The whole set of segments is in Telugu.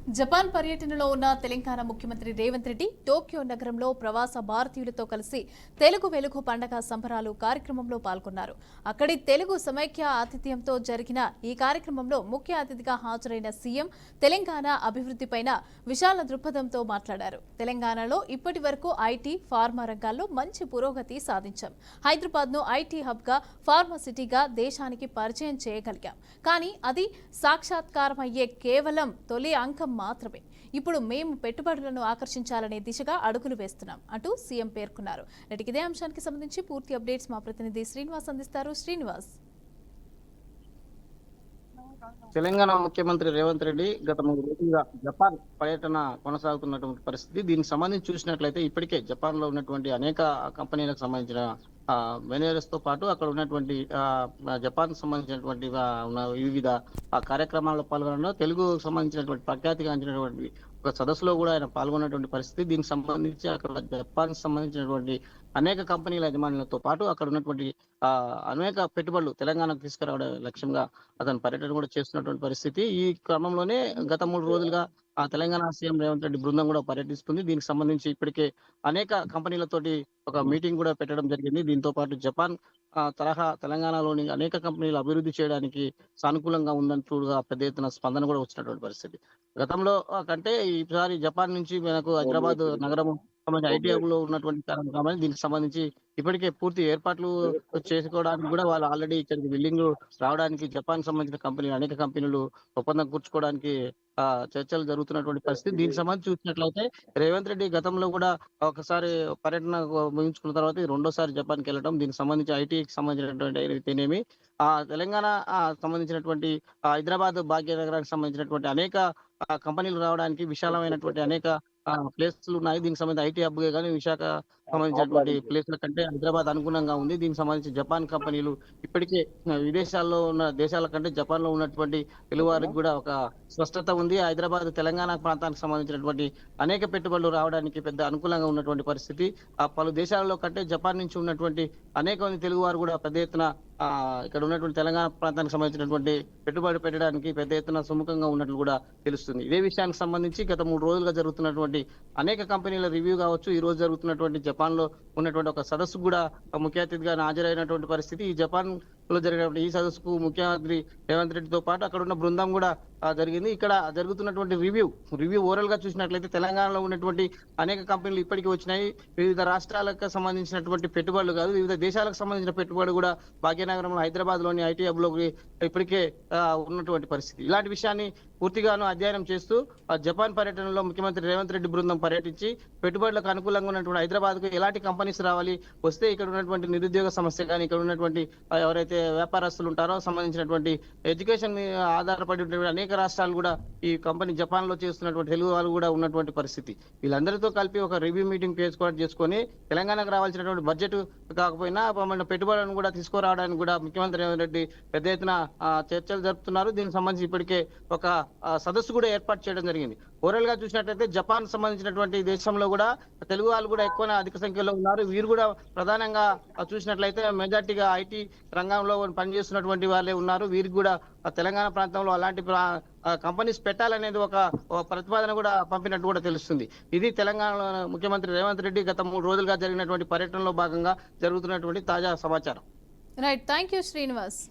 జపాన్ పర్యటనలో ఉన్న తెలంగాణ ముఖ్యమంత్రి రేవంత్ రెడ్డి టోక్యో నగరంలో ప్రవాస భారతీయులతో కలిసి తెలుగు వెలుగు పండగ సంబరాలు కార్యక్రమంలో పాల్గొన్నారు. అక్కడి తెలుగు సమైక్య ఆతిథ్యంతో జరిగిన ఈ కార్యక్రమంలో ముఖ్య అతిథిగా హాజరైన సీఎం తెలంగాణ అభివృద్ధిపైన విశాల దృక్పథంతో మాట్లాడారు. తెలంగాణలో ఇప్పటి వరకు ఐటీ, ఫార్మా రంగాల్లో మంచి పురోగతి సాధించాం. హైదరాబాద్ను ఐటీ హబ్గా, ఫార్మా సిటీగా దేశానికి పరిచయం చేయగలిగాం. కానీ అది సాక్షాత్కారమయ్యే కేవలం తొలి అంకం మాత్రమే. ఇప్పుడు మేము పెట్టుబడులను ఆకర్షించాలనే దిశగా అడుగులు వేస్తున్నాం అంటూ సీఎం పేర్కొన్నారు. నేటికి ఇదే అంశానికి సంబంధించి పూర్తి అప్డేట్స్ మా ప్రతినిధి శ్రీనివాస్ అందిస్తారు. శ్రీనివాస్, తెలంగాణ ముఖ్యమంత్రి రేవంత్ రెడ్డి గత 3 రోజులుగా జపాన్ పర్యటన కొనసాగుతున్నటువంటి పరిస్థితి. దీనికి సంబంధించి చూసినట్లయితే ఇప్పటికే జపాన్ లో ఉన్నటువంటి అనేక కంపెనీలకు సంబంధించిన మేనేజర్స్ తో పాటు అక్కడ ఉన్నటువంటి జపాన్ సంబంధించినటువంటి వివిధ కార్యక్రమాల్లో పాల్గొనడంలో తెలుగు సంబంధించినటువంటి ప్రఖ్యాతిగాంచినటువంటి ఒక సదస్సులో కూడా ఆయన పాల్గొన్నటువంటి పరిస్థితి. దీనికి సంబంధించి అక్కడ జపాన్ సంబంధించినటువంటి అనేక కంపెనీల యజమానులతో పాటు అక్కడ ఉన్నటువంటి అనేక పెట్టుబడులు తెలంగాణకు తీసుకురావడం లక్ష్యంగా అతను పర్యటన కూడా చేస్తున్నటువంటి పరిస్థితి. ఈ క్రమంలోనే గత 3 రోజులుగా తెలంగాణ సీఎం రేవంత్ రెడ్డి బృందం కూడా పర్యటిస్తుంది. దీనికి సంబంధించి ఇప్పటికే అనేక కంపెనీలతోటి ఒక మీటింగ్ కూడా పెట్టడం జరిగింది. దీంతో పాటు జపాన్ తరహా తెలంగాణలోని అనేక కంపెనీలు అభివృద్ధి చేయడానికి సానుకూలంగా ఉందంటూగా పెద్ద ఎత్తున స్పందన కూడా వచ్చినటువంటి పరిస్థితి. గతంలో కంటే ఈసారి జపాన్ నుంచి మనకు హైదరాబాద్ నగరం ఐటీ హబ్ లో ఉన్నటువంటి కాబట్టి దీనికి సంబంధించి ఇప్పటికే పూర్తి ఏర్పాట్లు చేసుకోవడానికి కూడా వాళ్ళు ఆల్రెడీ ఇక్కడికి బిల్డింగ్ రావడానికి జపాన్ సంబంధించిన కంపెనీలు అనేక కంపెనీలు ఒప్పందం కూర్చుకోవడానికి చర్చలు జరుగుతున్నటువంటి పరిస్థితి. దీనికి సంబంధించి చూసినట్లయితే రేవంత్ రెడ్డి గతంలో కూడా ఒకసారి పర్యటన ముగించుకున్న తర్వాత రెండోసారి జపాన్కి వెళ్ళడం, దీనికి సంబంధించి ఐటీకి సంబంధించినటువంటి అయితేనేమి తెలంగాణ సంబంధించినటువంటి హైదరాబాద్ భాగ్యనగరానికి సంబంధించినటువంటి అనేక కంపెనీలు రావడానికి విశాలమైనటువంటి అనేక ప్లేస్లు ఉన్నాయి. దీనికి సంబంధించి ఐటీ హబ్ కానీ విశాఖ సంబంధించినటువంటి ప్లేస్ల కంటే హైదరాబాద్ అనుగుణంగా ఉంది. దీనికి సంబంధించి జపాన్ కంపెనీలు ఇప్పటికే విదేశాల్లో ఉన్న దేశాల కంటే జపాన్ లో ఉన్నటువంటి తెలుగు వారికి కూడా ఒక స్పష్టత ఉంది. హైదరాబాద్ తెలంగాణ ప్రాంతానికి సంబంధించినటువంటి అనేక పెట్టుబడులు రావడానికి పెద్ద అనుకూలంగా ఉన్నటువంటి పరిస్థితి. పలు దేశాలలో కంటే జపాన్ నుంచి ఉన్నటువంటి అనేక మంది తెలుగు వారు కూడా పెద్ద ఎత్తున ఇక్కడ ఉన్నటువంటి తెలంగాణ ప్రాంతానికి సంబంధించినటువంటి పెట్టుబడి పెట్టడానికి పెద్ద ఎత్తున సుముఖంగా ఉన్నట్లు కూడా తెలుస్తుంది. ఇదే విషయానికి సంబంధించి గత 3 రోజులుగా జరుగుతున్నటువంటి అనేక కంపెనీల రివ్యూ కావచ్చు, ఈ రోజు జరుగుతున్నటువంటి జపాన్ లో ఉన్నటువంటి ఒక సదస్సు కూడా ముఖ్య అతిథిగా హాజరైనటువంటి పరిస్థితి. ఈ జపాన్ లో జరిగినటువంటి ఈ సదస్సుకు ముఖ్యమంత్రి రేవంత్ రెడ్డితో పాటు అక్కడ ఉన్న బృందం కూడా జరిగింది. ఇక్కడ జరుగుతున్నటువంటి రివ్యూ ఓవరాల్ గా చూసినట్లయితే తెలంగాణలో ఉన్నటువంటి అనేక కంపెనీలు ఇప్పటికీ వచ్చినాయి. వివిధ రాష్ట్రాలకు సంబంధించినటువంటి పెట్టుబడులు కాదు, వివిధ దేశాలకు సంబంధించిన పెట్టుబడి కూడా భాగ్యనగరంలో హైదరాబాద్ లోని ఐటీ హబ్ లోకి ఇప్పటికే ఉన్నటువంటి పరిస్థితి. ఇలాంటి విషయాన్ని పూర్తిగాను అధ్యయనం చేస్తూ జపాన్ పర్యటనలో ముఖ్యమంత్రి రేవంత్ రెడ్డి బృందం పర్యటించి పెట్టుబడులకు అనుకూలంగా ఉన్నటువంటి హైదరాబాద్ కు ఎలాంటి కంపెనీస్ రావాలి, వస్తే ఇక్కడ ఉన్నటువంటి నిరుద్యోగ సమస్య కానీ ఇక్కడ ఉన్నటువంటి ఎవరైతే వ్యాపారస్తులు ఉంటారో సంబంధించినటువంటి ఎడ్యుకేషన్ ఆధారపడి అనేక రాష్ట్రాలు కూడా ఈ కంపెనీ జపాన్ లో చేస్తున్నటువంటి తెలుగు వాళ్ళు కూడా ఉన్నటువంటి పరిస్థితి. వీళ్ళందరితో కలిపి ఒక రివ్యూ మీటింగ్ చేసుకొని తెలంగాణకు రావాల్సినటువంటి బడ్జెట్ కాకపోయినా మన పెట్టుబడులను కూడా తీసుకురావడానికి కూడా ముఖ్యమంత్రి రేవంత్ రెడ్డి పెద్ద ఎత్తున చర్చలు జరుపుతున్నారు. దీనికి సంబంధించి ఇప్పటికే ఒక సదస్సు కూడా ఏర్పాటు చేయడం జరిగింది. ఓవరాల్ గా చూసినట్లయితే జపాన్ సంబంధించినటువంటి దేశంలో కూడా తెలుగు వాళ్ళు కూడా ఎక్కువ అధిక సంఖ్యలో ఉన్నారు. వీరు కూడా ప్రధానంగా చూసినట్లయితే మెజార్టీగా ఐటీ రంగంలో పనిచేస్తున్నటువంటి వాళ్ళే ఉన్నారు. వీరికి కూడా తెలంగాణ ప్రాంతంలో అలాంటి కంపెనీస్ పెట్టాలనేది ఒక ప్రతిపాదన కూడా పంపినట్టు కూడా తెలుస్తుంది. ఇది తెలంగాణలో ముఖ్యమంత్రి రేవంత్ రెడ్డి గత 3 రోజులుగా జరిగినటువంటి పర్యటనలో భాగంగా జరుగుతున్నటువంటి తాజా సమాచారం. Right, thank you Srinivas.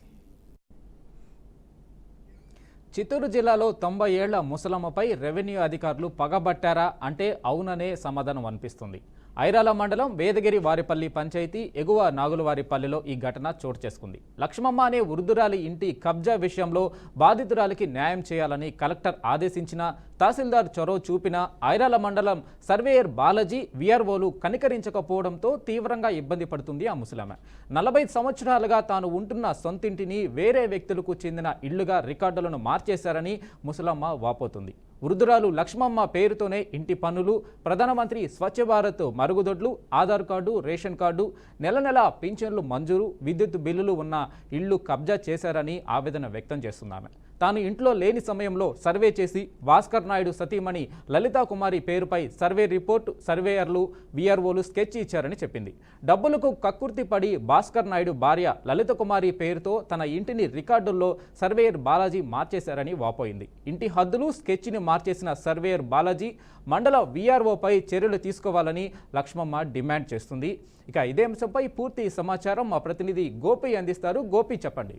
Chittoor జిల్లాలో 90 ఏళ్ల ముసలమ్మపై రెవెన్యూ అధికారులు పగబట్టారా అంటే అవుననే సమాధానం అనిపిస్తుంది. ఐరాల మండలం వేదగిరి వారిపల్లి పంచాయతీ ఎగువ నాగులవారిపల్లిలో ఈ ఘటన చోటు చేసుకుంది. లక్ష్మమ్మ అనే వృద్ధురాలి ఇంటి కబ్జా విషయంలో బాధితురాలికి న్యాయం చేయాలని కలెక్టర్ ఆదేశించిన తహసీల్దార్ చొరవ చూపిన ఐరాల మండలం సర్వేయర్ బాలాజీ విఆర్ఓలు కనికరించకపోవడంతో తీవ్రంగా ఇబ్బంది పడుతుంది ఆ ముసలమ్మ. 40 సంవత్సరాలుగా తాను ఉంటున్న సొంతింటిని వేరే వ్యక్తులకు చెందిన ఇళ్లుగా రికార్డులను మార్చేశారని ముసలమ్మ వాపోతుంది. వృద్ధురాలు లక్ష్మమ్మ పేరుతోనే ఇంటి పన్నులు, ప్రధానమంత్రి స్వచ్ఛ భారత్ మరుగుదొడ్లు, ఆధార్ కార్డు, రేషన్ కార్డు, నెల పింఛన్లు మంజూరు, విద్యుత్ బిల్లులు ఉన్న ఇళ్లు కబ్జా చేశారని ఆవేదన వ్యక్తం చేస్తున్నామె. తాను ఇంట్లో లేని సమయంలో సర్వే చేసి భాస్కర్ నాయుడు సతీమణి లలితా కుమారి పేరుపై సర్వే రిపోర్ట్, సర్వేయర్లు, వీఆర్ఓలు స్కెచ్ ఇచ్చారని చెప్పింది. డబ్బులకు కక్కుర్తి పడి భాస్కర్ నాయుడు భార్య లలిత కుమారి పేరుతో తన ఇంటిని రికార్డుల్లో సర్వేయర్ బాలాజీ మార్చేశారని వాపోయింది. ఇంటి హద్దులు, స్కెచ్ని మార్చేసిన సర్వేయర్ బాలాజీ మండల వీఆర్ఓపై చర్యలు తీసుకోవాలని లక్ష్మమ్మ డిమాండ్ చేస్తుంది. ఇక ఇదే అంశంపై పూర్తి సమాచారం మా ప్రతినిధి గోపి అందిస్తారు. గోపి, చెప్పండి.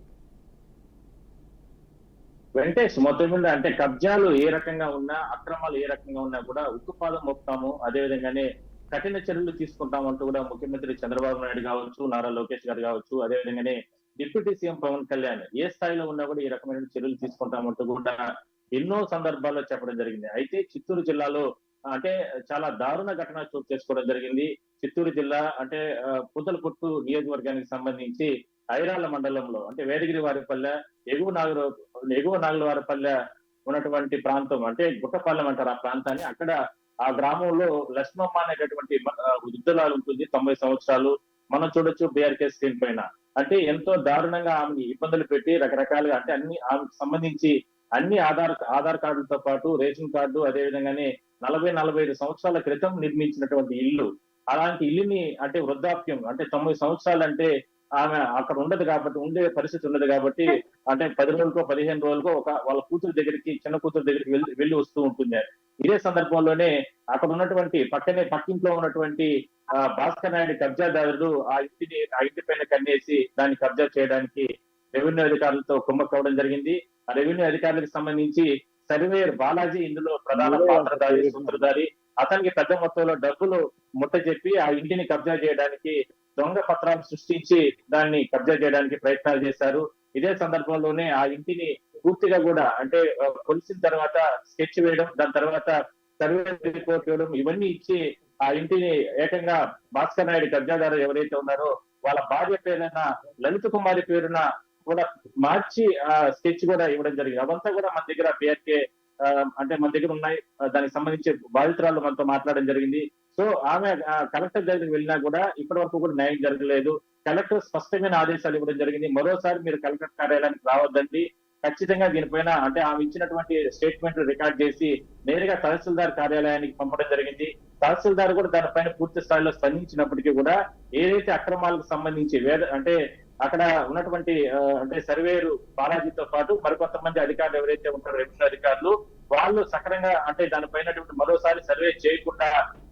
వెంకటేష్, మొత్తం మీద అంటే కబ్జాలు ఏ రకంగా ఉన్నా, అక్రమాలు ఏ రకంగా ఉన్నా కూడా ఉక్కుపాదం మోపుతాము, అదేవిధంగానే కఠిన చర్యలు తీసుకుంటాం అంటూ కూడా ముఖ్యమంత్రి చంద్రబాబు నాయుడు కావచ్చు, నారా లోకేష్ గారు కావచ్చు, అదేవిధంగానే డిప్యూటీ సీఎం పవన్ కళ్యాణ్ ఏ స్థాయిలో ఉన్నా కూడా ఈ రకమైన చర్యలు తీసుకుంటామంటూ కూడా ఎన్నో సందర్భాల్లో చెప్పడం జరిగింది. అయితే చిత్తూరు జిల్లాలో అంటే చాలా దారుణ ఘటన చోటు చేసుకోవడం జరిగింది. చిత్తూరు జిల్లా అంటే పూతలపట్టు నియోజకవర్గానికి సంబంధించి ఐరాల మండలంలో అంటే వేదగిరి వారిపల్లె, ఎగువ నాగులవారిపల్లె ఉన్నటువంటి ప్రాంతం అంటే గుట్టపాలెం అంటారు ఆ ప్రాంతాన్ని. అక్కడ ఆ గ్రామంలో లక్ష్మమ్మ అనేటటువంటి వృద్ధురాలు ఉంటుంది, 90 సంవత్సరాలు. మనం చూడొచ్చు బీఆర్కే స్క్రీన్ పైన. అంటే ఎంతో దారుణంగా ఆమెని ఇబ్బందులు పెట్టి రకరకాలుగా అంటే అన్ని ఆమెకు సంబంధించి అన్ని ఆధార్ కార్డులతో పాటు రేషన్ కార్డు, అదేవిధంగానే 40-45 సంవత్సరాల క్రితం నిర్మించినటువంటి ఇల్లు. అలాంటి ఇల్లుని అంటే వృద్ధాప్యం అంటే 90 సంవత్సరాలు అంటే ఆమె అక్కడ ఉండదు కాబట్టి, ఉండే పరిస్థితి ఉండదు కాబట్టి అంటే 10 రోజులకో 15 రోజులకో వాళ్ళ కూతురు దగ్గరికి, చిన్న కూతురు దగ్గరికి వెళ్ళి వస్తూ ఉంటుంది. ఇదే సందర్భంలోనే అక్కడ ఉన్నటువంటి పక్కింట్లో ఉన్నటువంటి భాస్కర్ నాయుడు కబ్జాదారుడు ఆ ఇంటి పైన కన్నేసి దాన్ని కబ్జా చేయడానికి రెవెన్యూ అధికారులతో కుమ్మక్కవడం జరిగింది. ఆ రెవెన్యూ అధికారులకు సంబంధించి సర్వేయర్ బాలాజీ ఇందులో ప్రధాన పాత్రధారి, సూత్రధారి. అతనికి పెద్ద మొత్తంలో డబ్బులు ముట్టజెప్పి ఆ ఇంటిని కబ్జా చేయడానికి దొంగ పత్రాలు సృష్టించి దాన్ని కబ్జా చేయడానికి ప్రయత్నాలు చేశారు. ఇదే సందర్భంలోనే ఆ ఇంటిని పూర్తిగా కూడా అంటే కొలిసిన తర్వాత స్కెచ్ వేయడం, దాని తర్వాత సర్వే రిపోర్ట్ వేయడం, ఇవన్నీ ఇచ్చి ఆ ఇంటిని ఏకంగా భాస్కర్ నాయుడు కబ్జాదారు ఎవరైతే ఉన్నారో వాళ్ళ భార్య పేరున లలిత కుమారి పేరున కూడా మార్చి ఆ స్కెచ్ కూడా ఇవ్వడం జరిగింది. అవంతా కూడా మన దగ్గర బీఆర్కే అంటే మన దగ్గర ఉన్నాయి. దానికి సంబంధించి బాధితురాలు మనతో మాట్లాడడం జరిగింది. సో ఆమె కలెక్టర్ దగ్గరికి వెళ్ళినా కూడా ఇప్పటి వరకు కూడా న్యాయం జరగలేదు. కలెక్టర్ స్పష్టమైన ఆదేశాలు ఇవ్వడం జరిగింది. మరోసారి మీరు కలెక్టర్ కార్యాలయానికి రావద్దండి, ఖచ్చితంగా దీనిపైన అంటే ఆమె ఇచ్చినటువంటి స్టేట్మెంట్ రికార్డ్ చేసి నేరుగా తహసీల్దార్ కార్యాలయానికి పంపడం జరిగింది. తహసీల్దార్ కూడా దానిపైన పూర్తి స్థాయిలో స్పందించినప్పటికీ కూడా ఏదైతే అక్రమాలకు సంబంధించి అంటే అక్కడ ఉన్నటువంటి అంటే సర్వేరు బాలాజీతో పాటు మరికొంతమంది అధికారులు ఎవరైతే ఉంటారో రెవెన్యూ అధికారులు, వాళ్ళు సక్రంగా అంటే దానిపైన మరోసారి సర్వే చేయకుండా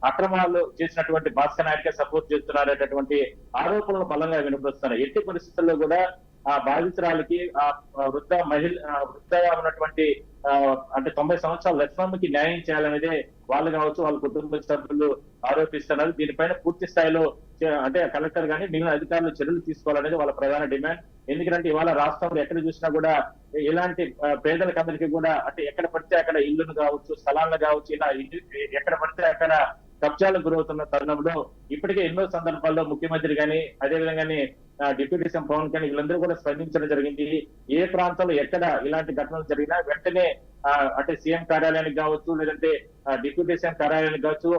అక్రమాలు చేసినటువంటి భాస్కర్ నాయుడుకే సపోర్ట్ చేస్తున్నారనేటటువంటి ఆరోపణలు బలంగా వినపడుతున్నాయి. ఎట్టి పరిస్థితుల్లో కూడా ఆ బాధితురాలకి ఆ వృద్ధగా ఉన్నటువంటి అంటే 90 సంవత్సరాల లక్ష్మమ్మకి న్యాయం చేయాలనేదే వాళ్ళు కావచ్చు, వాళ్ళ కుటుంబ సభ్యులు ఆరోపిస్తున్నారు. దీనిపైన పూర్తి స్థాయిలో అంటే కలెక్టర్ గానీ మిగిలిన అధికారులు చర్యలు తీసుకోవాలనేది వాళ్ళ ప్రధాన డిమాండ్. ఎందుకంటే ఇవాళ రాష్ట్రంలో ఎక్కడ చూసినా కూడా ఇలాంటి పేదలకు అందరికీ కూడా అంటే ఎక్కడ పడితే అక్కడ ఇల్లును కావచ్చు, స్థలాలను కావచ్చు, ఇలా ఎక్కడ పడితే అక్కడ కబ్జాలకు గురవుతున్న తరుణంలో ఇప్పటికే ఎన్నో సందర్భాల్లో ముఖ్యమంత్రి గాని అదేవిధంగానే డిప్యూటీ సీఎం పవన్ కళ్యాణ్ వీళ్ళందరూ కూడా స్పందించడం జరిగింది. ఏ ప్రాంతంలో ఎక్కడ ఇలాంటి ఘటనలు జరిగినా వెంటనే అంటే సీఎం కార్యాలయానికి కావచ్చు, లేదంటే డిప్యూటీ సీఎం కార్యాలయానికి కావచ్చు,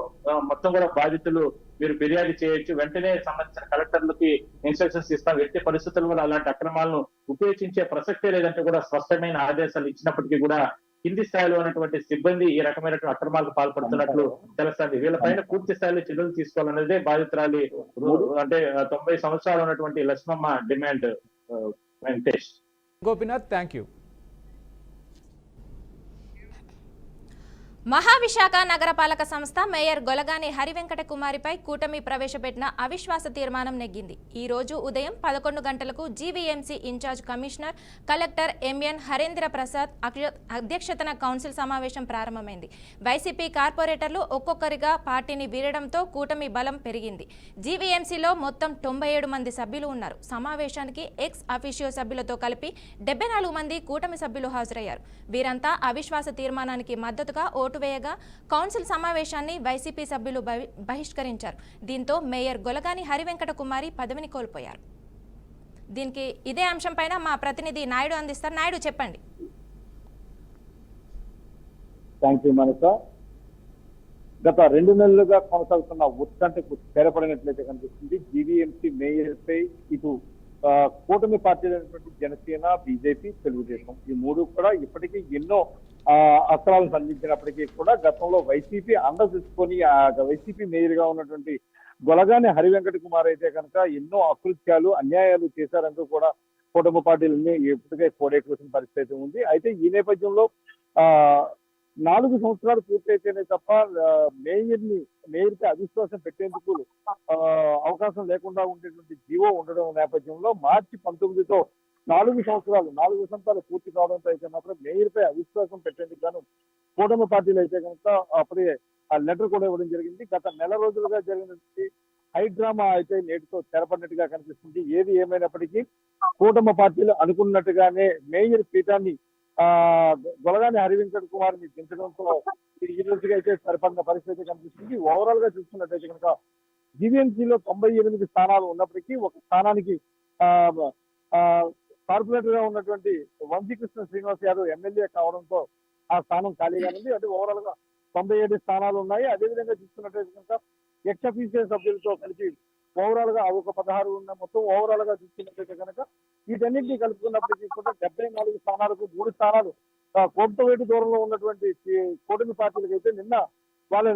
మొత్తం కూడా బాధితులు మీరు ఫిర్యాదు చేయొచ్చు, వెంటనే సంబంధించిన కలెక్టర్లకి ఇన్స్ట్రక్షన్స్ ఇస్తాం. ఎట్టి పరిస్థితుల్లో కూడా అలాంటి అక్రమాలను ఉపేక్షించే ప్రసక్తే లేదంటే కూడా స్పష్టమైన ఆదేశాలు ఇచ్చినప్పటికీ కూడా కింది స్థాయిలో ఉన్నటువంటి సిబ్బంది ఈ రకమైన అక్రమాలకు పాల్పడుతున్నట్లు తెలుస్తుంది. వీళ్ళపైన పూర్తి స్థాయిలో చర్యలు తీసుకోవాలనేదే బాధితురాలి అంటే 90 సంవత్సరాలు ఉన్నటువంటి Lakshmamma demand. Venkatesh. Gopinath, thank you. Maha Visakha నగరపాలక సంస్థ మేయర్ గొలగాని హరివెంకట కుమారిపై కూటమి ప్రవేశపెట్టిన అవిశ్వాస తీర్మానం నెగ్గింది. ఈ రోజు ఉదయం 11 గంటలకు GVMC in charge commissioner collector M N Harendra Prasad అధ్యక్షతన కౌన్సిల్ సమావేశం ప్రారంభమైంది. వైసీపీ కార్పొరేటర్లు ఒక్కొక్కరిగా పార్టీని వీడడంతో కూటమి బలం పెరిగింది. జీవీఎంసీలో మొత్తం 97 మంది సభ్యులు ఉన్నారు. సమావేశానికి ఎక్స్ అఫీషియో సభ్యులతో కలిపి 74 మంది కూటమి సభ్యులు హాజరయ్యారు. వీరంతా అవిశ్వాస తీర్మానానికి మద్దతుగా ఓటు వేయగా కౌన్సిల్ సమావేశాన్ని వైసీపీ సభ్యులు బహిష్కరించారు. దీంతో మేయర్ గొలగాని హరివెంకట కుమారి పదవిని కోల్పోయారు. దీనికి ఇదే అంశంపైన మా ప్రతినిధి నాయుడు అందిస్తారు. నాయుడు, చెప్పండి. థ్యాంక్ యూ మనస. గత 2 నెలలుగా కొనసాగుతున్న ఉత్కంఠకు తెరపడినట్లయితే కనిపిస్తుంది. జీవీఎంసీ మేయర్ పై ఇటు కూటమి పార్టీలైనటువంటి జనసేన, బీజేపీ, తెలుగుదేశం ఈ మూడు కూడా ఇప్పటికీ ఎన్నో అస్త్రాలను సంధించినప్పటికీ కూడా గతంలో వైసీపీ అండ చూసుకొని ఆ వైసీపీ మేయర్ గా ఉన్నటువంటి గొలగాని హరివెంకట కుమార్ అయితే కనుక ఎన్నో అకృత్యాలు, అన్యాయాలు చేశారంటూ కూడా కూటమి పార్టీలన్నీ ఇప్పటికే కోడెక్కుసిన పరిస్థితి ఉంది. అయితే ఈ నేపథ్యంలో 4 సంవత్సరాలు పూర్తయితేనే తప్ప మేయర్కి అవిశ్వాసం పెట్టేందుకు అవకాశం లేకుండా ఉండేటువంటి జీవో ఉండడం నేపథ్యంలో మార్చి 19తో 4 వసంతాలు పూర్తి కావడంతో అయితే మాత్రం మేయర్పై అవిశ్వాసం పెట్టేందుకు గాను కూటమి పార్టీలు అయితే కనుక అప్పుడే ఆ లెటర్ కూడా ఇవ్వడం జరిగింది. గత నెల రోజులుగా జరిగినటువంటి హైడ్రామా అయితే నేటితో తెరపడినట్టుగా కనిపిస్తుంది. ఏది ఏమైనప్పటికీ కూటమి పార్టీలు అనుకున్నట్టుగానే మేయర్ పీఠాన్ని గొలగాని హరివెంకట కుమార్ ని దించడంతో ఈ రోజుగా అయితే సరిపడిన పరిస్థితి కనిపిస్తుంది. ఓవరాల్ గా చూసుకున్నట్టయితే కనుక జీవీఎంసీలో 98 స్థానాలు ఉన్నప్పటికీ ఒక స్థానానికి కార్పొరేటర్ గా ఉన్నటువంటి వంశీకృష్ణ శ్రీనివాస్ యాదవ్ ఎమ్మెల్యే కావడంతో ఆ స్థానం ఖాళీగా ఉంది. అంటే ఓవరాల్ గా 97 స్థానాలు ఉన్నాయి. అదేవిధంగా చూసుకున్నట్టయితే కనుక ఎక్స్ అఫీషియల్ సభ్యులతో కలిపి ఓవరాల్ గా ఒక 16 ఉన్న మొత్తం ఓవరాల్ గా చూసుకున్నట్టయితే కనుక వీటన్నింటినీ కలుపుకున్నప్పటికీ కూడా 74 స్థానాలకు 3 స్థానాలు కోటవేటు దూరంలో ఉన్నటువంటి కూటమి పార్టీలకు అయితే నిన్న వాళ్ళ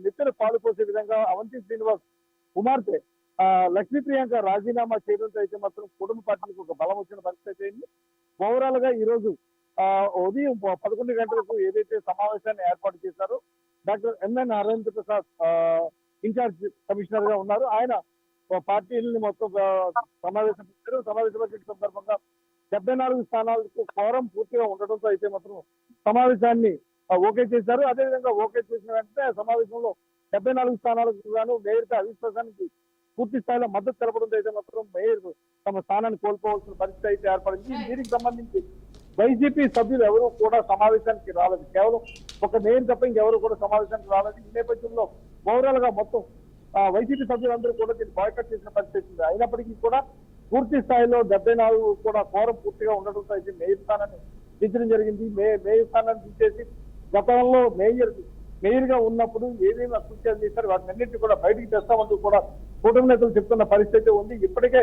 నెత్తిన పాలు పోసే విధంగా అవంతి శ్రీనివాస్ కుమార్తె లక్ష్మీ ప్రియాంక రాజీనామా చేయడంతో అయితే మాత్రం కుటుంబ పార్టీలకు ఒక బలం వచ్చిన పరిస్థితి అయింది. ఓవరాల్ గా ఈ రోజు ఉదయం 11 గంటలకు ఏదైతే సమావేశాన్ని ఏర్పాటు చేశారో doctor M N Arvind Prasad in charge commissioner గా ఉన్నారు. ఆయన పార్టీలని మొత్తం సమావేశపరిచారు. సమావేశపరిచిన సందర్భంగా 74 స్థానాలకు కోరం పూర్తిగా ఉండడంతో అయితే మాత్రం సమావేశాన్ని ఓకే చేశారు. అదేవిధంగా ఓకే చేసిన వెంటనే సమావేశంలో 74 స్థానాలకు గాను మేయర్ అవిశ్వాసానికి పూర్తి స్థాయిలో మద్దతు తెలపడంతో అయితే మాత్రం మేయర్ తమ స్థానాన్ని కోల్పోవాల్సిన పరిస్థితి అయితే ఏర్పడింది. దీనికి సంబంధించి వైసీపీ సభ్యులు ఎవరు కూడా సమావేశానికి రాలేదు. కేవలం ఒక మేయర్ తప్ప ఇంకెవరు కూడా సమావేశానికి రాలేదు. ఈ నేపథ్యంలో ఓవరాల్ గా మొత్తం వైసీపీ సభ్యులందరూ కూడా దీన్ని బాయ్కట్ చేసిన పరిస్థితి ఉంది. అయినప్పటికీ కూడా పూర్తి స్థాయిలో 74 కూడా కోరం పూర్తిగా ఉండడంతో అయితే మేయర్ స్థానాన్ని దించడం జరిగింది. మేయర్ స్థానాన్ని దించేసి గతంలో మేయర్ గా ఉన్నప్పుడు ఏమేమి అకృత్యాలు చేశారు వాటిని అన్నింటినీ కూడా బయటికి తెస్తామంటూ కూడా కూటమి నేతలు చెప్తున్న పరిస్థితి ఉంది. ఇప్పటికే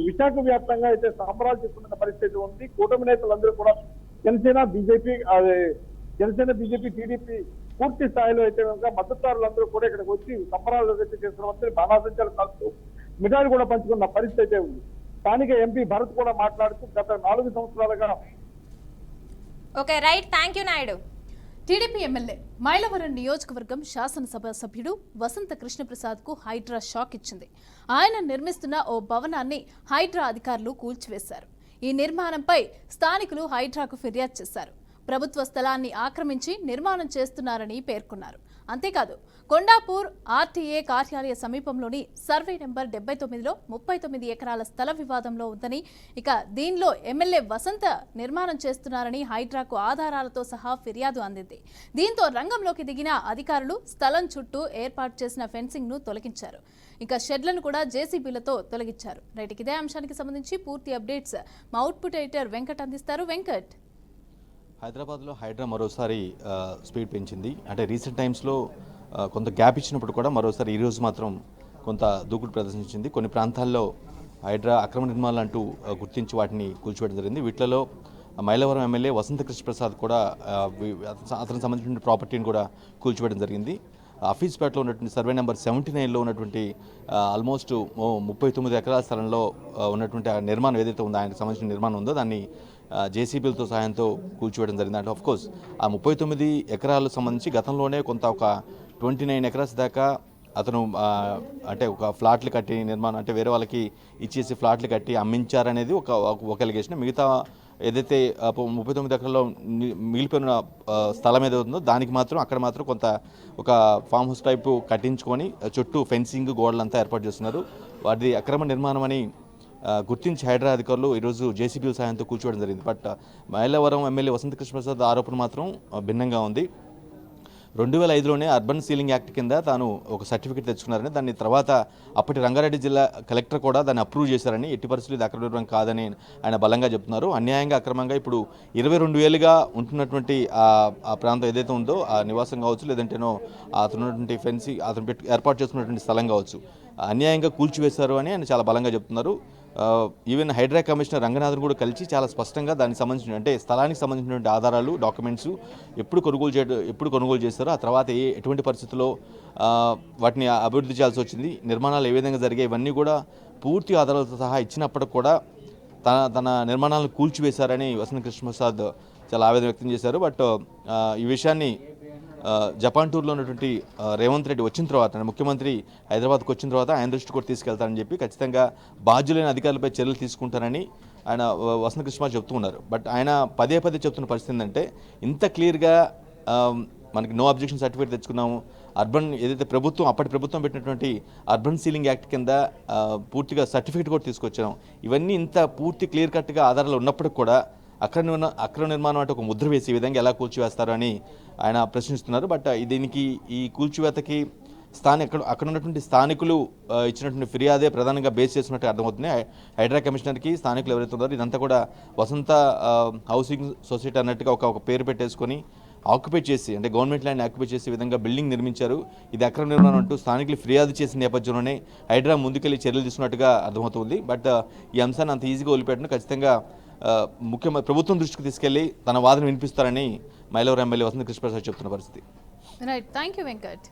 విశాఖ వ్యాప్తంగా అయితే సంబరాలు చెప్తున్న పరిస్థితి ఉంది. కూటమి నేతలందరూ కూడా జనసేన బీజేపీ టీడీపీ పూర్తి స్థాయిలో అయితే కనుక మద్దతుదారులందరూ కూడా ఇక్కడికి వచ్చి సంబరాలు చేస్తున్న బాణాసంచాలు కాల్స్తూ మిఠాయిలు కూడా పంచుకున్న పరిస్థితి అయితే ఉంది. స్థానిక ఎంపీ భరత్ కూడా మాట్లాడుతూ గత 4 సంవత్సరాలుగా okay right, thank you Naidu. TDP MLA Mylavaram నియోజకవర్గం శాసనసభ సభ్యుడు వసంత కృష్ణప్రసాద్ కు హైడ్రా షాక్ ఇచ్చింది. ఆయన నిర్మిస్తున్న ఓ భవనాన్ని హైడ్రా అధికారులు కూల్చివేశారు. ఈ నిర్మాణంపై స్థానికులు హైడ్రాకు ఫిర్యాదు చేశారు. ప్రభుత్వ స్థలాన్ని ఆక్రమించి నిర్మాణం చేస్తున్నారని పేర్కొన్నారు. అంతేకాదు కొండాపూర్ ఆర్టీఏ కార్యాలయ సమీపంలోని సర్వే నెంబర్ 79లో 39 ఎకరాల స్థల వివాదంలో ఉందని, ఇక దీనిలో ఎమ్మెల్యే వసంత నిర్మాణం చేస్తున్నారని హైడ్రాకు ఆధారాలతో సహా ఫిర్యాదు అందింది. దీంతో రంగంలోకి దిగిన అధికారులు స్థలం చుట్టూ ఏర్పాటు చేసిన ఫెన్సింగ్ ను తొలగించారు. ఇక షెడ్లను కూడా జేసీబీలతో తొలగించారు. రైట్, ఇదే అంశానికి సంబంధించి పూర్తి అప్డేట్స్ మా అవుట్పుట్ ఎడిటర్ వెంకట్ అందిస్తారు. వెంకట్, హైదరాబాద్లో హైడ్రా మరోసారి స్పీడ్ పెంచింది. అంటే రీసెంట్ టైమ్స్లో కొంత గ్యాప్ ఇచ్చినప్పుడు కూడా మరోసారి ఈరోజు మాత్రం కొంత దూకుడు ప్రదర్శించింది. కొన్ని ప్రాంతాల్లో హైడ్రా అక్రమ నిర్మాణాలు అంటూ గుర్తించి వాటిని కూల్చివేయడం జరిగింది. వీటిలో మైలవరం ఎమ్మెల్యే వసంత కృష్ణప్రసాద్ కూడా అతనికి సంబంధించిన ప్రాపర్టీని కూడా కూల్చివేయడం జరిగింది. అఫీస్పేటలో ఉన్నటువంటి సర్వే నెంబర్ 79లో ఉన్నటువంటి ఆల్మోస్ట్ 39 ఎకరాల స్థలంలో ఉన్నటువంటి ఆ నిర్మాణం ఏదైతే ఉందో, ఆయనకు సంబంధించిన నిర్మాణం ఉందో దాన్ని జేసీబీలతో సహాయంతో కూల్చివేయడం జరిగింది. అంటే ఆఫ్కోర్స్ ఆ 39 ఎకరాలకు సంబంధించి గతంలోనే కొంత ఒక 29 ఎకరాస్ దాకా అతను అంటే ఒక ఫ్లాట్లు కట్టి నిర్మాణం అంటే వేరే వాళ్ళకి ఇచ్చేసి ఫ్లాట్లు కట్టి అమ్మించారనేది ఒక ఎలిగేషన్. మిగతా ఏదైతే 39 ఎకరాల్లో మిగిలిపోయిన స్థలం ఏదైతే ఉందో దానికి మాత్రం అక్కడ మాత్రం కొంత ఒక ఫామ్ హౌస్ టైపు కట్టించుకొని చుట్టూ ఫెన్సింగ్ గోడలంతా ఏర్పాటు చేస్తున్నారు. వాటి అక్రమ నిర్మాణం అని గుర్తించి హైడ్రా అధికారులు ఈరోజు జేసీబీ సాయంతో కూర్చోవడం జరిగింది. బట్ మైలవరం ఎమ్మెల్యే వసంత కృష్ణప్రసాద్ ఆరోపణ మాత్రం భిన్నంగా ఉంది. 2005లోనే అర్బన్ సీలింగ్ యాక్ట్ కింద తాను ఒక సర్టిఫికేట్ తెచ్చుకున్నారని, దాని తర్వాత అప్పటి రంగారెడ్డి జిల్లా కలెక్టర్ కూడా దాన్ని అప్రూవ్ చేశారని, ఎట్టి పరిస్థితులు ఇది అక్రమ నిర్మాణం కాదని ఆయన బలంగా చెప్తున్నారు. అన్యాయంగా అక్రమంగా ఇప్పుడు 22 ఏళ్ళుగా ఉంటున్నటువంటి ఆ ప్రాంతం ఏదైతే ఉందో ఆ నివాసం కావచ్చు, లేదంటేనో అతను ఉన్నటువంటి ఫెన్సింగ్ అతను ఏర్పాటు చేసుకున్నటువంటి స్థలం కావచ్చు, అన్యాయంగా కూల్చివేశారు అని ఆయన చాలా బలంగా చెప్తున్నారు. ఈవెన్ హైడ్రా కమిషనర్ రంగనాథన్ కూడా కలిసి చాలా స్పష్టంగా దానికి సంబంధించిన అంటే స్థలానికి సంబంధించినటువంటి ఆధారాలు డాక్యుమెంట్స్ ఎప్పుడు కొనుగోలు చేస్తారో ఆ తర్వాత ఎటువంటి పరిస్థితుల్లో వాటిని అభివృద్ధి చేయాల్సి వచ్చింది, నిర్మాణాలు ఏ విధంగా జరిగాయి, ఇవన్నీ కూడా పూర్తి ఆధారాలతో సహా ఇచ్చినప్పటికి కూడా తన నిర్మాణాలను కూల్చివేశారని వసంత కృష్ణప్రసాద్ చాలా ఆవేదన వ్యక్తం చేశారు. బట్ ఈ విషయాన్ని జపాన్ టూర్లో ఉన్నటువంటి రేవంత్ రెడ్డి వచ్చిన తర్వాత ముఖ్యమంత్రి హైదరాబాద్కి వచ్చిన తర్వాత ఆయన దృష్టి కూడా తీసుకెళ్తారని చెప్పి ఖచ్చితంగా బాధ్యులైన అధికారులపై చర్యలు తీసుకుంటారని ఆయన వసంత కృష్ణ చెప్తూ ఉన్నారు. బట్ ఆయన పదే చెప్తున్న పరిస్థితి ఏంటంటే ఇంత క్లియర్గా మనకి నో అబ్జెక్షన్ సర్టిఫికేట్ తెచ్చుకున్నాము, అర్బన్ ఏదైతే అప్పటి ప్రభుత్వం పెట్టినటువంటి అర్బన్ సీలింగ్ యాక్ట్ కింద పూర్తిగా సర్టిఫికేట్ కూడా తీసుకొచ్చాం, ఇవన్నీ ఇంత పూర్తి క్లియర్ కట్గా ఆధారాలు ఉన్నప్పటికి కూడా అక్రమ నిర్మాణం అంటే ఒక ముద్ర వేసి ఈ విధంగా ఎలా కూల్చివేస్తారు అని ఆయన ప్రశ్నిస్తున్నారు. బట్ దీనికి ఈ కూల్చివేతకి అక్కడ ఉన్నటువంటి స్థానికులు ఇచ్చినటువంటి ఫిర్యాదే ప్రధానంగా బేస్ చేసినట్టు అర్థమవుతుంది. హైడ్రా కమిషనర్కి స్థానికులు ఎవరైతే ఉన్నారో ఇదంతా కూడా వసంత హౌసింగ్ సొసైటీ అన్నట్టుగా ఒక పేరు పెట్టేసుకొని ఆక్యుపై చేసి అంటే గవర్నమెంట్ ల్యాండ్ ఆక్యుపై చేసే విధంగా బిల్డింగ్ నిర్మించారు, ఇది అక్రమ నిర్మాణం అంటూ స్థానికులు ఫిర్యాదు చేసిన నేపథ్యంలోనే హైడ్రా ముందుకెళ్లి చర్యలు తీసుకున్నట్టుగా అర్థమవుతుంది. బట్ ఈ అంశాన్ని అంత ఈజీగా వదిలిపెట్టడం ఖచ్చితంగా ప్రభుత్వం దృష్టికి తీసుకెళ్లి తన వాదన వినిపిస్తారని మైలవరం ఎమ్మెల్యే వసంత కృష్ణప్రసాద్ చెప్తున్న పరిస్థితి. Right, thank you Venkat.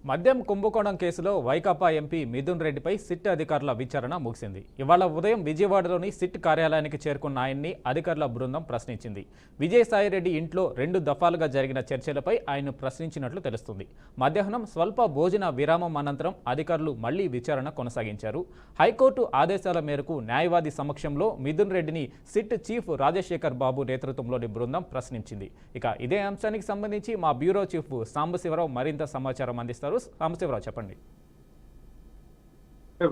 మద్యం కుంభకోణం కేసులో వైకాపా ఎంపీ మిథున్ రెడ్డిపై సిట్ అధికారుల విచారణ ముగిసింది. ఇవాళ ఉదయం విజయవాడలోని సిట్ కార్యాలయానికి చేరుకున్న ఆయన్ని అధికారుల బృందం ప్రశ్నించింది. విజయసాయిరెడ్డి ఇంట్లో 2 దఫాలుగా జరిగిన చర్చలపై ఆయన ప్రశ్నించినట్లు తెలుస్తుంది. మధ్యాహ్నం స్వల్ప భోజన విరామం అనంతరం అధికారులు మళ్లీ విచారణ కొనసాగించారు. హైకోర్టు ఆదేశాల మేరకు న్యాయవాది సమక్షంలో మిథున్ రెడ్డిని సిట్ చీఫ్ రాజశేఖర్ బాబు నేతృత్వంలోని బృందం ప్రశ్నించింది. ఇక ఇదే అంశానికి సంబంధించి మా బ్యూరో చీఫ్ సాంబశివరావు మరింత సమాచారం అందిస్తారు. సాంబశివరావు చెప్పండి.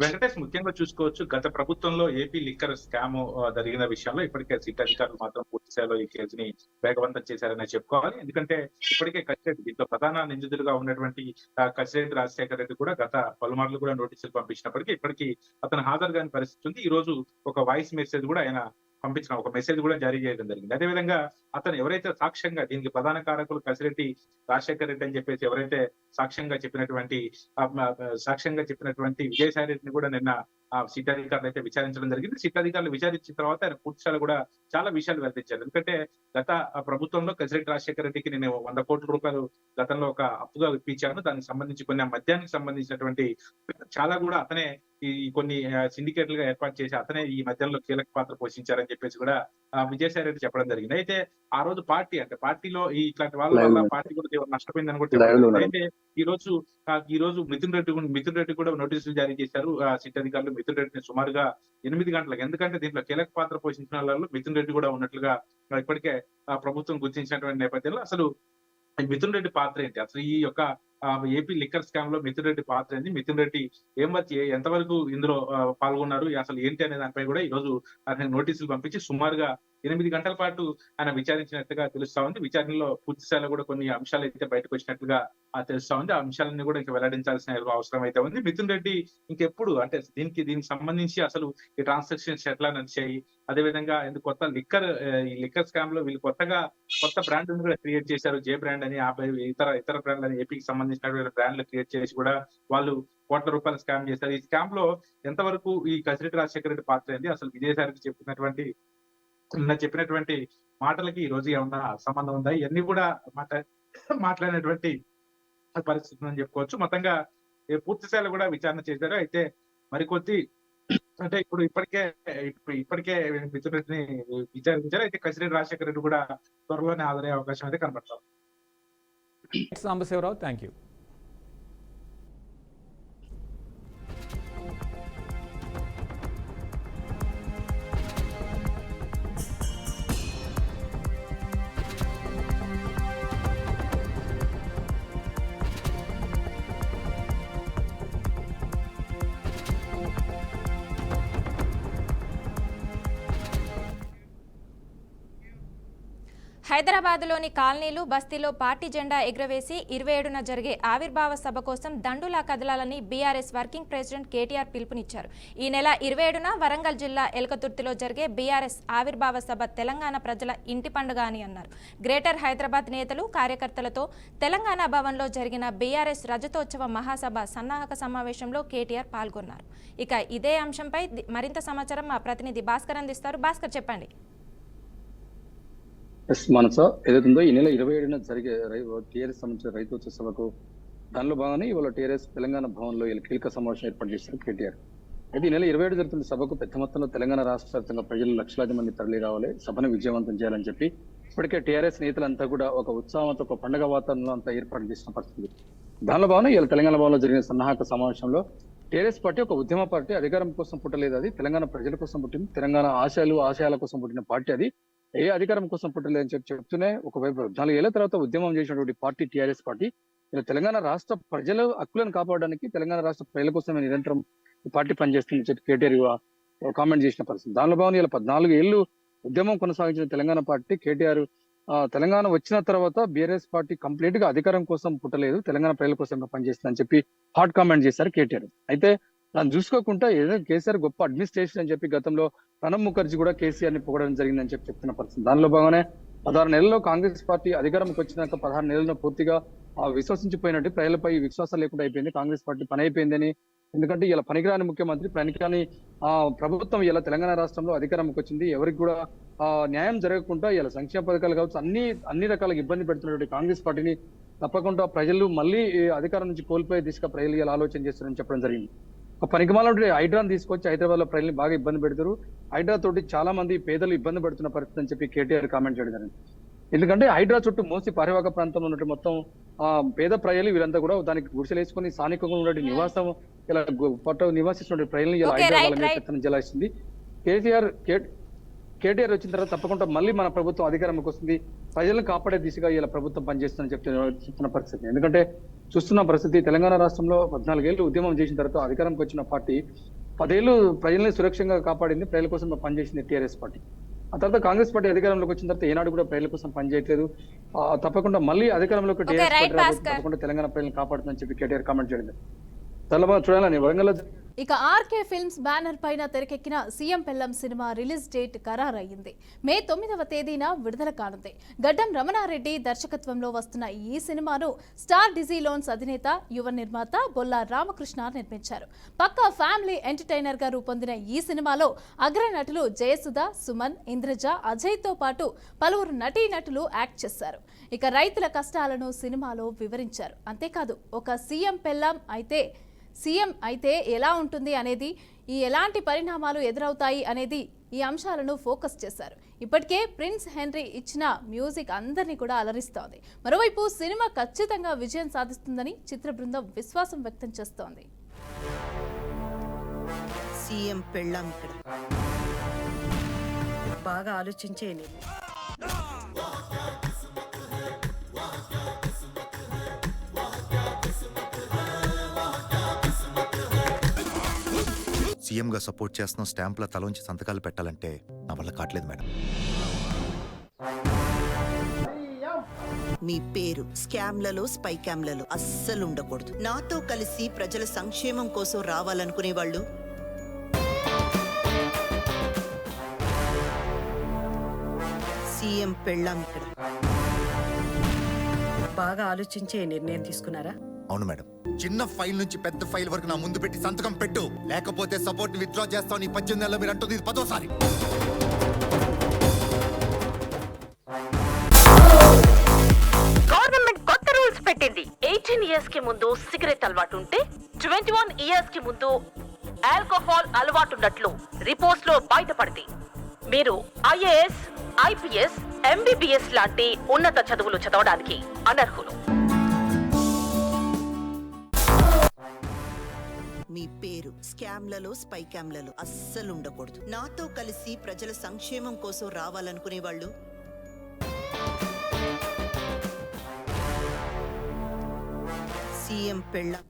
వెంకటేష్, ముఖ్యంగా చూసుకోవచ్చు గత ప్రభుత్వంలో ఏపీ లిక్కర్ స్కామ్ జరిగిన విషయంలో ఇప్పటికే సిట్ అధికారులు మాత్రం పూర్తి స్థాయిలో ఈ కేసుని వేగవంతం చేశారని చెప్పుకోవాలి. ఎందుకంటే ఇప్పటికే కసిరెడ్డి దీంట్లో ప్రధాన నిందితుడిగా ఉన్నటువంటి కసిరెడ్డి రాజశేఖర రెడ్డి కూడా గత పలుమార్లు కూడా నోటీసులు పంపించినప్పటికీ ఇప్పటికీ అతను హాజరు కాని పరిస్థితి ఉంది. ఈ రోజు ఒక వాయిస్ మెసేజ్ కూడా ఆయన పంపించిన ఒక మెసేజ్ కూడా జారీ చేయడం జరిగింది. అదేవిధంగా అతను ఎవరైతే సాక్ష్యంగా దీనికి ప్రధాన కారకులు కసిరెడ్డి రాజశేఖర రెడ్డి అని చెప్పేసి ఎవరైతే సాక్ష్యంగా చెప్పినటువంటి విజయసాయి రెడ్డిని కూడా నిన్న సిట్ అధికారులు అయితే విచారించడం జరిగింది. సిట్ అధికారులు విచారించిన తర్వాత ఆయన పూర్తిస్థాయిలో కూడా చాలా విషయాలు వెల్లడించారు. ఎందుకంటే గత ప్రభుత్వంలో కసిరెడ్డి రాజశేఖర రెడ్డికి నేను 100 కోట్ల రూపాయలు గతంలో ఒక అప్పుగా ఇప్పించాను, దానికి సంబంధించి కొన్ని మద్యానికి సంబంధించినటువంటి చాలా కూడా అతనే ఈ కొన్ని సిండికేట్లుగా ఏర్పాటు చేసి అతనే ఈ మధ్యంలో కీలక పాత్ర పోషించారని చెప్పేసి కూడా విజయసాయి రెడ్డి చెప్పడం జరిగింది. అయితే ఆ రోజు పార్టీలో ఇట్లాంటి వాళ్ళ వల్ల పార్టీ కూడా నష్టపోయిందని కూడా చెప్పడం. అయితే ఈ రోజు మిథున్ రెడ్డి కూడా నోటీసులు జారీ చేశారు సిట్ అధికారులు. మిథున్ రెడ్డిని సుమారుగా 8 గంటలకు, ఎందుకంటే దీంట్లో కీలక పాత్ర పోషించిన వాళ్ళు మిథున్ రెడ్డి కూడా ఉన్నట్లుగా ఇప్పటికే ప్రభుత్వం గుర్తించినటువంటి నేపథ్యంలో అసలు మిథున్ రెడ్డి పాత్ర ఏంటి, అసలు ఈ యొక్క ఏపీ లిక్కర్ స్కామ్ లో మిథున్ రెడ్డి పాత్ర ఏంటి, మిథున్ రెడ్డి ఎంతవరకు ఇందులో పాల్గొన్నారు, అసలు ఏంటి అనే దానిపై కూడా ఈ రోజు నోటీసులు పంపించి సుమారుగా 8 గంటల పాటు ఆయన విచారించినట్టుగా తెలుస్తా ఉంది. విచారణలో పూర్తి స్థాయిలో కూడా కొన్ని అంశాలు అయితే బయటకు వచ్చినట్లుగా తెలుస్తా ఉంది. ఆ అంశాలన్నీ కూడా ఇంకా వెల్లడించాల్సిన అవసరం అయితే ఉంది. మిథున్ రెడ్డి ఇంకెప్పుడు అంటే దీనికి సంబంధించి అసలు ఈ ట్రాన్సాక్షన్స్ ఎట్లా నడిచాయి, అదేవిధంగా కొత్త లిక్కర్ స్కామ్ లో వీళ్ళు కొత్త బ్రాండ్ కూడా క్రియేట్ చేశారు, జే బ్రాండ్ అని, ఇతర బ్రాండ్ అని ఏపీకి సంబంధించినటువంటి బ్రాండ్లు క్రియేట్ చేసి కూడా వాళ్ళు కోట్ల రూపాయలు స్కామ్ చేశారు. ఈ స్కామ్ లో ఎంతవరకు ఈ కసిరెడ్డి రాజశేఖర రెడ్డి పాత్ర ఏంటి, అసలు విజయసాయికి చెప్పినటువంటి మాటలకి ఈ రోజు ఏమన్నా సంబంధం ఉందా, ఇవన్నీ కూడా మాట్లాడినటువంటి పరిస్థితి అని చెప్పుకోవచ్చు. మొత్తంగా పూర్తి స్థాయిలో కూడా విచారణ చేశారు. అయితే మరికొద్ది అంటే ఇప్పటికే మిథున్ రెడ్డిని విచారించారు. అయితే కసిరెడ్డి రాజశేఖర రెడ్డి కూడా త్వరలోనే హాజరయ్యే అవకాశం అయితే కనబడతాం. Sambasivarao, thank you. హైదరాబాద్లోని కాలనీలు బస్తీలో పార్టీ జెండా ఎగురవేసి 27న జరిగే ఆవిర్భావ సభ కోసం దండులా కదలాలని బీఆర్ఎస్ వర్కింగ్ ప్రెసిడెంట్ కేటీఆర్ పిలుపునిచ్చారు. ఈ నెల 27న వరంగల్ జిల్లా ఎలకతుర్తిలో జరిగే బీఆర్ఎస్ ఆవిర్భావ సభ తెలంగాణ ప్రజల ఇంటి పండుగ అని అన్నారు. గ్రేటర్ హైదరాబాద్ నేతలు కార్యకర్తలతో తెలంగాణ భవన్లో జరిగిన బీఆర్ఎస్ రజతోత్సవ మహాసభ సన్నాహక సమావేశంలో కేటీఆర్ పాల్గొన్నారు. ఇక ఇదే అంశంపై మరింత సమాచారం మా ప్రతినిధి భాస్కర్ అందిస్తారు. భాస్కర్, చెప్పండి. మనస ఏదైతుందో ఈ నెల 27న జరిగే టీఆర్ఎస్ సంబంధించిన రైతోత్సవ సభకు దానిలో భాగంగానే ఇవాళ టీఆర్ఎస్ తెలంగాణ భవన్లో కీలక సమావేశం ఏర్పాటు చేశారు కేటీఆర్. అయితే ఈ నెల 27 జరుగుతున్న సభకు పెద్ద మొత్తంలో తెలంగాణ రాష్ట్ర వ్యాప్తంగా ప్రజలు లక్షలాది మంది తరలి రావాలి, సభను విజయవంతం చేయాలని చెప్పి ఇప్పటికే టీఆర్ఎస్ నేతలంతా కూడా ఒక ఉత్సాహంతో ఒక పండుగ వాతావరణంలో అంతా ఏర్పాటు చేసిన పరిస్థితి. దానిలో భాగంగా ఇవాళ తెలంగాణ భవన్లో జరిగిన సన్నాహక సమావేశంలో టీఆర్ఎస్ పార్టీ ఒక ఉద్యమ పార్టీ, అధికారం కోసం పుట్టలేదు, అది తెలంగాణ ప్రజల కోసం పుట్టింది, తెలంగాణ ఆశయాల కోసం పుట్టిన పార్టీ, అది ఏ అధికారం కోసం పుట్టలేదని చెప్తూనే ఒకవైపు 4 ఏళ్ల తర్వాత ఉద్యమం చేసినటువంటి పార్టీ టీఆర్ఎస్ పార్టీ ఇలా తెలంగాణ రాష్ట్ర ప్రజల హక్కులను కాపాడడానికి, తెలంగాణ రాష్ట్ర ప్రజల కోసమే నిరంతరం ఈ పార్టీ పనిచేస్తుందని చెప్పి కేటీఆర్ కామెంట్ చేసిన పరిస్థితి. దానిలో భాగంగా ఇలా 14 ఏళ్లు ఉద్యమం కొనసాగించిన తెలంగాణ పార్టీ కేటీఆర్ తెలంగాణ వచ్చిన తర్వాత బీఆర్ఎస్ పార్టీ కంప్లీట్ గా అధికారం కోసం పుట్టలేదు, తెలంగాణ ప్రజల కోసం పనిచేస్తుందని చెప్పి హాట్ కామెంట్ చేశారు కేటీఆర్. అయితే దాన్ని చూసుకోకుండా ఏదైనా కేసీఆర్ గొప్ప అడ్మినిస్ట్రేషన్ అని చెప్పి గతంలో ప్రణబ్ ముఖర్జీ కూడా కేసీఆర్ ని పొగడడం జరిగిందని చెప్పి చెప్తున్న పరిస్థితి. దానిలో భాగంగానే 16 నెలల్లో కాంగ్రెస్ పార్టీ అధికారంకి వచ్చినాక 16 నెలల్లో పూర్తిగా విశ్వసించిపోయినట్టు ప్రజలపై విశ్వాసం లేకుండా అయిపోయింది, కాంగ్రెస్ పార్టీ పని అయిపోయిందని. ఎందుకంటే ఇలా పనికిరాని ముఖ్యమంత్రి, పనికిరాని ప్రభుత్వం ఇలా తెలంగాణ రాష్ట్రంలో అధికారంకి వచ్చింది, ఎవరికి కూడా న్యాయం జరగకుండా ఇలా సంక్షేమ పథకాలు కావచ్చు అన్ని రకాలుగా ఇబ్బంది పెడుతున్నటువంటి కాంగ్రెస్ పార్టీని తప్పకుండా ప్రజలు మళ్ళీ అధికారం నుంచి కోల్పోయే దిశగా ప్రజలు ఇలా ఆలోచన చేస్తారని చెప్పడం జరిగింది. ఒక పనికిమాల హైడ్రాని తీసుకొచ్చి హైదరాబాద్ లో ప్రజల్ని బాగా ఇబ్బంది పెడతారు, హైడ్రా తోటి చాలా మంది పేదలు ఇబ్బంది పెడుతున్న పరిస్థితి అని చెప్పి కేటీఆర్ కామెంట్ చేయడం జరిగింది. ఎందుకంటే హైడ్రా చుట్టూ మోసి పరివాహక ప్రాంతంలో ఉన్నట్టు మొత్తం పేద ప్రజలు వీరంతా కూడా దానికి గుడిసెలు వేసుకుని స్థానికంగా ఉన్నటువంటి నివాసం ఇలా నివాసిస్తున్న ప్రజల్ని ఇలా హైదరాబాద్ జలాయిస్తుంది. కేటీఆర్ వచ్చిన తర్వాత తప్పకుండా మళ్ళీ మన ప్రభుత్వం అధికారంలోకి వస్తుంది, ప్రజలను కాపాడే దిశగా ఇలా ప్రభుత్వం పనిచేస్తుందని చెప్తున్న పరిస్థితి. ఎందుకంటే చూస్తున్న పరిస్థితి తెలంగాణ రాష్ట్రంలో 14 ఏళ్లు ఉద్యమం చేసిన తర్వాత అధికారంకి వచ్చిన పార్టీ 10 ఏళ్లు ప్రజల్ని సురక్షంగా కాపాడింది, ప్రజల కోసం పనిచేసింది టీఆర్ఎస్ పార్టీ. ఆ తర్వాత కాంగ్రెస్ పార్టీ అధికారంలోకి వచ్చిన తర్వాత ఏనాడు కూడా ప్రజల కోసం పనిచేయట్లేదు, తప్పకుండా మళ్ళీ అధికారంలోకి టీఆర్ఎస్ తప్పకుండా తెలంగాణ ప్రజలను కాపాడుతుందని చెప్పి కేటీఆర్ కామెంట్ చేయడం. చూడాలని వరంగల్. ఇక ఆర్కే ఫిల్మ్స్ బ్యానర్ పైన తెరకెక్కిన CM Pellam cinema release date ఖరారయ్యింది. మే 9వ తేదీన విడుదల కానుంది. గడ్డం రమణారెడ్డి దర్శకత్వంలో వస్తున్న ఈ సినిమాను స్టార్ డిజీ లోన్స్ అధినేత, యువ నిర్మాత బొల్లా రామకృష్ణ నిర్మించారు. పక్కా ఫ్యామిలీ ఎంటర్టైనర్ గా రూపొందిన ఈ సినిమాలో అగ్రనటులు జయసుధ, సుమన్, ఇంద్రజ, అజయ్ తో పాటు పలువురు నటీనటులు యాక్ట్ చేశారు. ఇక రైతుల కష్టాలను సినిమాలో వివరించారు. అంతేకాదు ఒక సీఎం అయితే ఎలా ఉంటుంది అనేది, ఎలాంటి పరిణామాలు ఎదురవుతాయి అనేది ఈ అంశాలను ఫోకస్ చేశారు. ఇప్పటికే ప్రిన్స్ హెన్రీ ఇచ్చిన మ్యూజిక్ అందరినీ కూడా అలరిస్తోంది. మరోవైపు సినిమా ఖచ్చితంగా విజయం సాధిస్తుందని చిత్ర బృందం విశ్వాసం వ్యక్తం చేస్తోంది. సీఎం పెళ్ళాం ఇక్కడ బాగా ఆలోచించేని సీఎం గా సపోర్ట్ చేస్తున్న స్టాంప్ల తలోంచి సంతకాలు పెట్టాలంటే నా వల్ల కావట్లేదు మేడం. మీ పేరు స్కామ్లలో, స్పైకామ్లలో అస్సలు ఉండకూడదు. నాతో కలిసి ప్రజల సంక్షేమం కోసం రావాలనుకునే వాళ్ళు సీఎం పెళ్ళాం ఇక్కడ బాగా ఆలోచించే నిర్ణయం తీసుకున్నారా? అవును మేడం. చిన్న ఫైల్ నుంచి పెద్ద ఫైల్ వరకు నా ముందు పెట్టి సంతకం పెట్టు, లేకపోతే సపోర్ట్ విత్డ్రా చేస్తాను. ఈ 18 నెలల్లో మీరు అంటుంది 10వ గవర్నమెంట్ కొత్త రూల్స్ పెట్టింది. 18 ఇయర్స్ కి ముందు సిగరెట్ అలవాటు ఉంటే 21 ఇయర్స్ కి ముందు ఆల్కహాల్ అలవాటున్నట్లు రిపోర్ట్స్ లో బయటపడింది. మీరు ఐఏఎస్, ఐపీఎస్, ఎంబీబీఎస్ లాంటి ఉన్నత చదువులు చదవడానికి అనర్హులు. మీ పేరు స్కామ్లలో, స్పైకామ్లలో అస్సలు ఉండకూడదు. నాతో కలిసి ప్రజల సంక్షేమం కోసం రావాలనుకునే వాళ్ళు సీఎం పెళ్ళాం